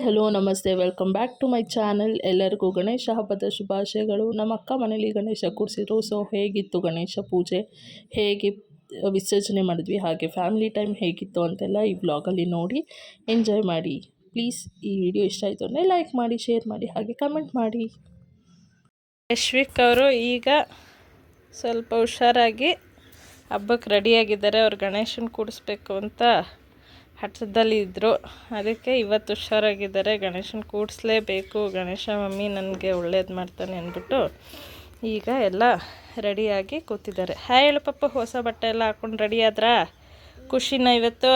Hello ನಮಸ್ತೆ, welcome back to my channel. ಎಲ್ಲರಿಗೂ ಗಣೇಶ ಹಬ್ಬದ ಶುಭಾಶಯಗಳು. ನಮ್ಮ ಅಕ್ಕ ಮನೇಲಿ ಗಣೇಶ ಕೂರಿಸಿದ್ರು. ಸೊ ಹೇಗಿತ್ತು ಗಣೇಶ ಪೂಜೆ, ಹೇಗೆ ವಿಸರ್ಜನೆ ಮಾಡಿದ್ವಿ, ಹಾಗೆ ಫ್ಯಾಮಿಲಿ ಟೈಮ್ ಹೇಗಿತ್ತು ಅಂತೆಲ್ಲ ಈ ವ್ಲಾಗಲ್ಲಿ ನೋಡಿ ಎಂಜಾಯ್ ಮಾಡಿ. ಪ್ಲೀಸ್ ಈ ವಿಡಿಯೋ ಇಷ್ಟ ಆಯಿತು ಅಂದರೆ ಲೈಕ್ ಮಾಡಿ, ಶೇರ್ ಮಾಡಿ, ಹಾಗೆ ಕಮೆಂಟ್ ಮಾಡಿ. ಯಶ್ವಿಕ್ ಅವರು ಈಗ ಸ್ವಲ್ಪ ಹುಷಾರಾಗಿ ಹಬ್ಬಕ್ಕೆ ರೆಡಿಯಾಗಿದ್ದಾರೆ. ಅವ್ರು ಗಣೇಶನ ಕೂಡಿಸ್ಬೇಕು ಅಂತ ಹಠದಲ್ಲಿ ಇದ್ದರು. ಅದಕ್ಕೆ ಇವತ್ತು ಹುಷಾರಾಗಿದ್ದಾರೆ. ಗಣೇಶನ ಕೂಡಿಸ್ಲೇಬೇಕು, ಗಣೇಶ ಮಮ್ಮಿ ನನಗೆ ಒಳ್ಳೇದು ಮಾಡ್ತಾನೆ ಅಂದ್ಬಿಟ್ಟು ಈಗ ಎಲ್ಲ ರೆಡಿಯಾಗಿ ಕೂತಿದ್ದಾರೆ. ಹಾಯ್ ಹೇಳು ಪಪ್ಪ, ಹೊಸ ಬಟ್ಟೆ ಎಲ್ಲ ಹಾಕ್ಕೊಂಡು ರೆಡಿ ಆದ್ರಾ? ಖುಷಿನ ಇವತ್ತು?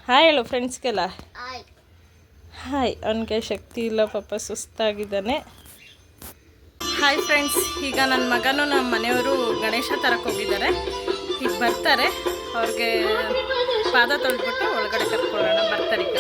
ಹಾಯ್ ಹೇಳು ಫ್ರೆಂಡ್ಸ್ಗೆಲ್ಲ. ಹಾಯ್. ಅವನಿಗೆ ಶಕ್ತಿ ಇಲ್ಲ ಪಾಪ, ಸುಸ್ತಾಗಿದ್ದಾನೆ. ಹಾಯ್ ಫ್ರೆಂಡ್ಸ್, ಈಗ ನನ್ನ ಮಗನೂ ನಮ್ಮ ಮನೆಯವರು ಗಣೇಶ ತರಕ್ಕೆ ಹೋಗಿದ್ದಾರೆ. ಈಗ ಬರ್ತಾರೆ, ಅವ್ರಿಗೆ ಪಾದ ತೊಳೆದ್ಬಿಟ್ಟು ಒಳಗಡೆ ಕರ್ಕೊಳ್ಳೋಣ. ಬರ್ತಾರೆ ಈಗ.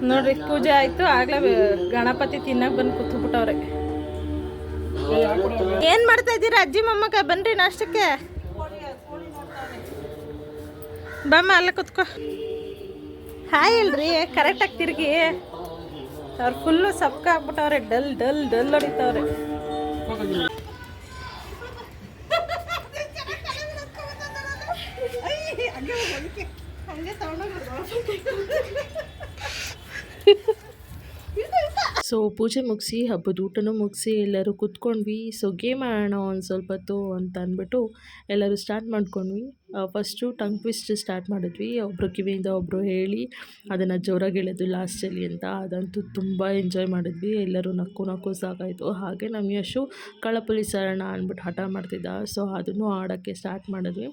ನೋಡ್ರಿ, ಪೂಜೆ ಆಯ್ತು. ಆಗ್ಲೇ ಗಣಪತಿ ತಿನ್ನಕ್ ಬಂದು ಕೂತ್ಬಿಟ್ಟವ್ರೆ. ಏನ್ ಮಾಡ್ತಾ ಇದ್ದೀರಾ ಅಜ್ಜಿ ಮೊಮ್ಮಗ? ಬನ್ರಿ ನಾಷ್ಟಕ್ಕೆ. ಬಮ್ಮ ಅಲ್ಲ ಕೂತ್ಕೋ. ಹಾಯ್ ಹೇಳ್ರಿ, ಕರೆಕ್ಟಾಗಿ ತಿರುಗಿ. ಅವ್ರು ಫುಲ್ಲು ಸಪ್ಕ ಹಾಕ್ಬಿಟ್ಟವ್ರೆ. ಡಲ್ ಡಲ್ ಡಲ್ ಹೊಡಿತವ್ರೆ. ಸೊ ಪೂಜೆ ಮುಗಿಸಿ ಹಬ್ಬದ ಊಟನೂ ಮುಗಿಸಿ ಎಲ್ಲರೂ ಕೂತ್ಕೊಂಡ್ವಿ. ಸೊ ಗೇಮ್ ಆಡೋಣ ಒಂದು ಸ್ವಲ್ಪ ಹೊತ್ತು ಅಂತ ಅಂದ್ಬಿಟ್ಟು ಎಲ್ಲರೂ ಸ್ಟಾರ್ಟ್ ಮಾಡ್ಕೊಂಡ್ವಿ. ಫಸ್ಟು ಟಂಗ್ ಟ್ವಿಸ್ಟ್ ಸ್ಟಾರ್ಟ್ ಮಾಡಿದ್ವಿ. ಒಬ್ಬರು ಕಿವಿಯಿಂದ ಒಬ್ಬರು ಹೇಳಿ ಅದನ್ನು ಜೋರಾಗಿ ಹೇಳೋದು ಲಾಸ್ಟಲ್ಲಿ ಅಂತ. ಅದಂತೂ ತುಂಬ ಎಂಜಾಯ್ ಮಾಡಿದ್ವಿ. ಎಲ್ಲರೂ ನಕ್ಕು ನಕ್ಕು ಸಾಕಾಯಿತು. ಹಾಗೆ ನಮ್ಮ ಯಶು ಕಳ್ಳಪುಲಿ ಸರಣ ಅಂದ್ಬಿಟ್ಟು ಹಠ ಮಾಡ್ತಿದ್ದ. ಸೊ ಅದನ್ನು ಆಡೋಕ್ಕೆ ಸ್ಟಾರ್ಟ್ ಮಾಡಿದ್ವಿ.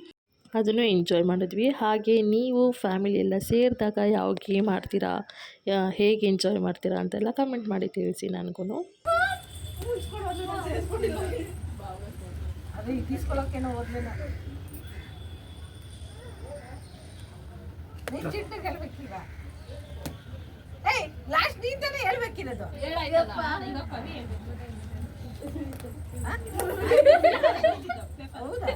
ಅದನ್ನು ಎಂಜಾಯ್ ಮಾಡಿದ್ವಿ. ಹಾಗೆ ನೀವು ಫ್ಯಾಮಿಲಿ ಎಲ್ಲ ಸೇರಿದಾಗ ಯಾವ ಗೇಮ್ ಆಡ್ತೀರಾ, ಹೇಗೆ ಎಂಜಾಯ್ ಮಾಡ್ತೀರಾ ಅಂತೆಲ್ಲ ಕಮೆಂಟ್ ಮಾಡಿ ತಿಳಿಸಿ ನನಗೂ. ಲಾಸ್ಟ್ ನೀಂತಾನೆ ಹೇಳ್ಬೇಕಿರೋದು. ಹೌದಾ?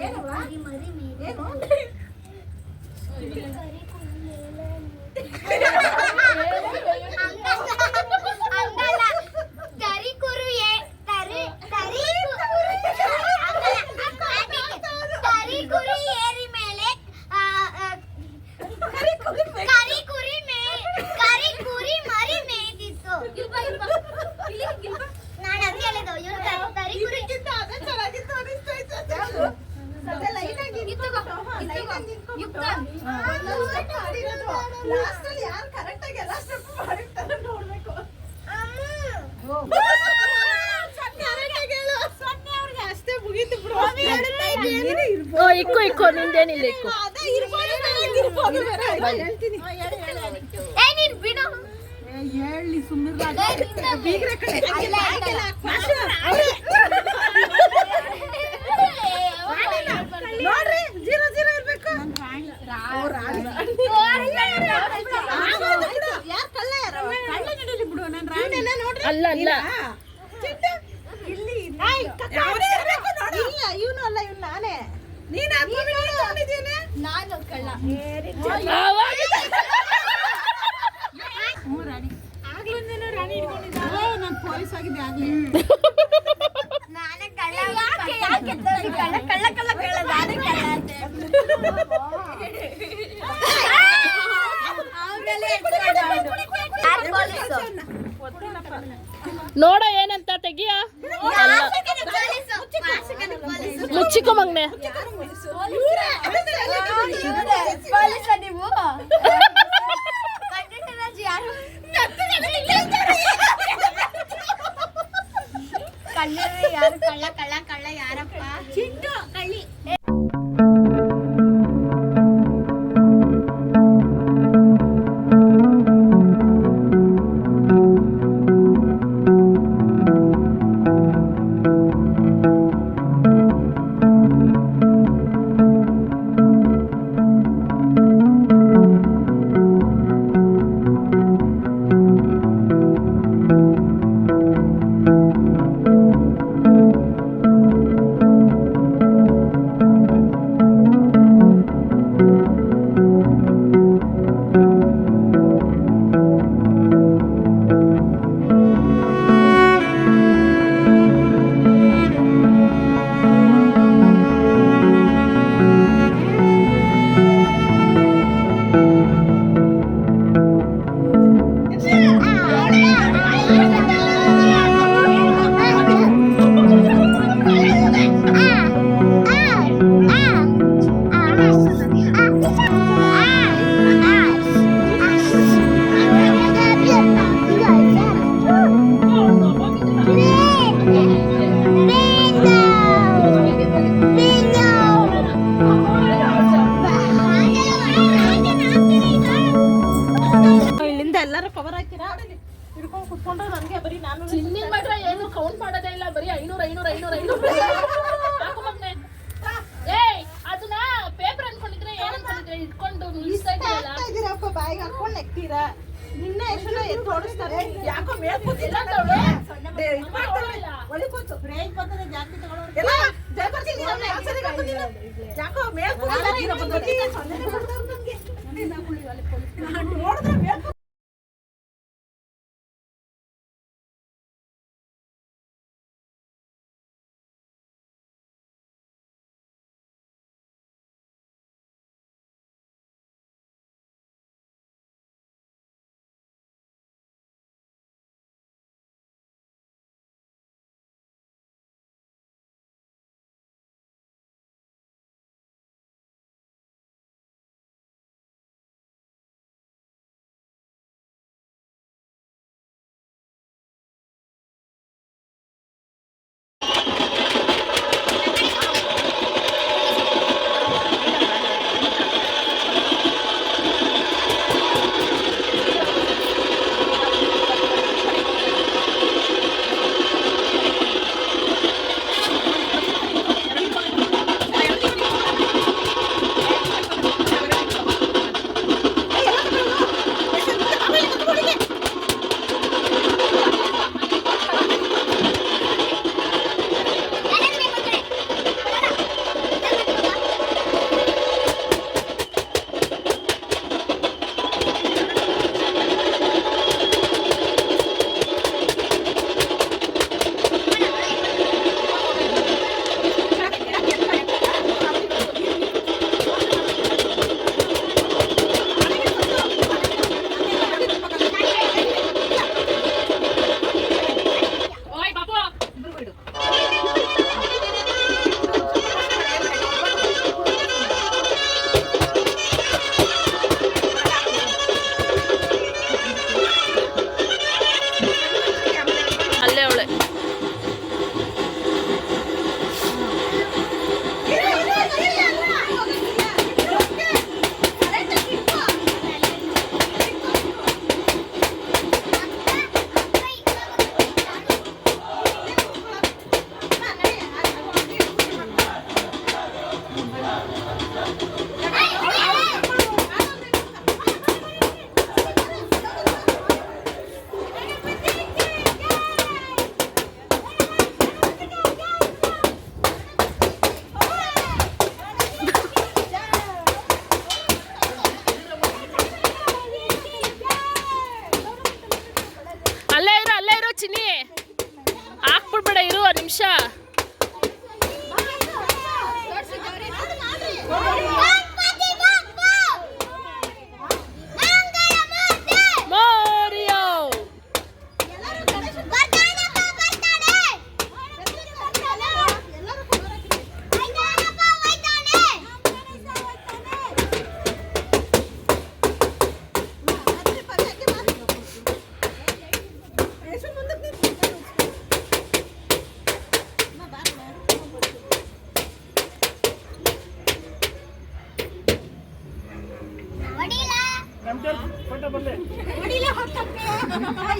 ಏನು? ಯಾರು ಕರೆಕ್ಟ್ ಆಗಿ ಎಲ್ಲ ಸ್ಟೆಪ್ ಮಾಡಿರ್ತಾರೆ ನೋಡ್ಬೇಕು. ಅಷ್ಟೇ ಮುಗೀತು ಬಿಡು. ಇಕ್ಕೋ ನಿಂದೇನಿಲ್ಲ ಇಕ್ಕೋ. ಹೇಳಿ ಸುಮ್ಮನೆ ನೋಡ್ರಿ 0-0 ಇರ್ಬೇಕು. ಅಲ್ಲ ಅಲ್ಲ ಇವನು ಅಲ್ಲ, ಇವನು ನಾನೇ. ನೀನು ನಾನು ಕಳ್ಳ. ರಾಣಿ ಹಿಡ್ಕೊಂಡಿದ್ದ. ನಾನು ಪೊಲೀಸ್ ಆಗಿದ್ದೆ ಆಗ್ಲಿ. ನೋಡ ಏನಂತ ತೆಗಿಯ ಮುಚ್ಚಿಕೋ ಮಗ್ನೆ. ಯಾರು ಕಳ್ಳ ಕಳ್ಳ ಕಳ್ಳ ಯಾರಪ್ಪ? ಚಿಂಟು ಕಳ್ಳಿ. ಎಲ್ಲರೂ ಕವರ್ ಹಾಕಿರಾ ಹಿಡ್ಕೊಂಡು ಕುತ್ಕೊಂಡ್ರೆ ನನಗೆ ಬರೀ ನಾನು ಚಿನ್ನಿನ ಮಾತ್ರ ಏನು ಕೌಂಟ್ ಮಾಡೋದೇ ಇಲ್ಲ, ಬರೀ 500 ಹಾಕು ಮಗ್ನೆ. ಏಯ್ ಅದನ್ನ ಪೇಪರ್ ಅನ್ಕೊಂಡಿದ್ರೆ ಏನ್ ಅನ್ಕೊಂಡಿದ್ರೆ ಇಟ್ಕೊಂಡು ನಿಲ್ಸ್ತಾ ಇದೀರಪ್ಪ, ಬಾಯಿಗೆ ಹಾಕೊಂಡು ನೆಕ್ತೀರಾ. ನಿನ್ನ ಎಷ್ಟು ಎದ್ದು ಓಡಿಸ್ತಾರೆ. ಯಾಕೋ ಮೇಲ್ ಕೂತಿಲ್ಲ ಒಳಿ ಕೂತು ಬ್ರೇಕ್ ಬರ್ತದೆ ಜಾಸ್ತಿ ತಗೊಳ್ಳೋರು ಎಲ್ಲ ಜಯಪರ್ಸಿ ಯಾಕೋ ಮೇಲ್ ನೋಡಿದ್ರೆ ಚಿನ್ನಿ ಹಾಕ್ಬಿಡ್ಬೇಡ, ಇರು ನಿಮಿಷ.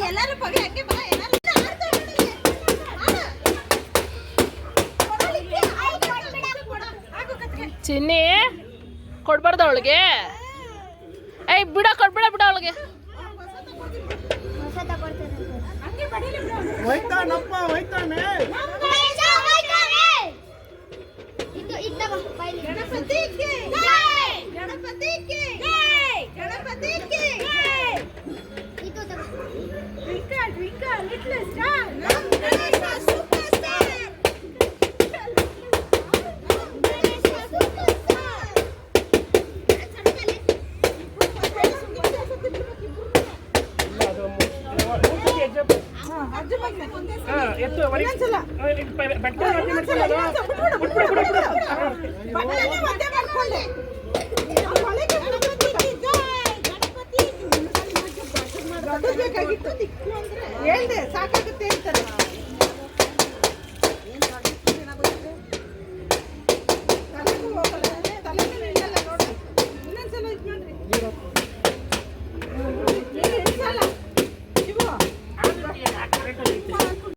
ಎಲ್ಲರೂ ಪವಿ ಹಂಗೆ ಬಾ, ಎಲ್ಲರೂ ಚಿನ್ನಿ ಕೊಡ್ಬಾರ್ದ ಅವಳಿಗೆ. ಏಯ್ ಬಿಡ, ಕೊಡ್ಬೇಡ ಬಿಡ ಅವಳಿಗೆ. ಹೋಯ್ತಾನಪ್ಪ ಹೋಯ್ತಾನೆ. ಗಣಪತಿಗೆ ಜೈ, ಗಣಪತಿಗೆ ಜೈ, ಗಣಪತಿಗೆ ಜೈ. ಟ್ವಿಂಕಲ್ ಟ್ವಿಂಕಲ್ ಲಿಟಲ್ ಸ್ಟಾರ್, ನಮ್ Ganesha super star. Ganesha super star. ಎತ್ತು ಬಟ್ಟೆ ಹೇಳ್ದೆ ಸಾಕಾಗುತ್ತೆ ಅಂತಾರೆ.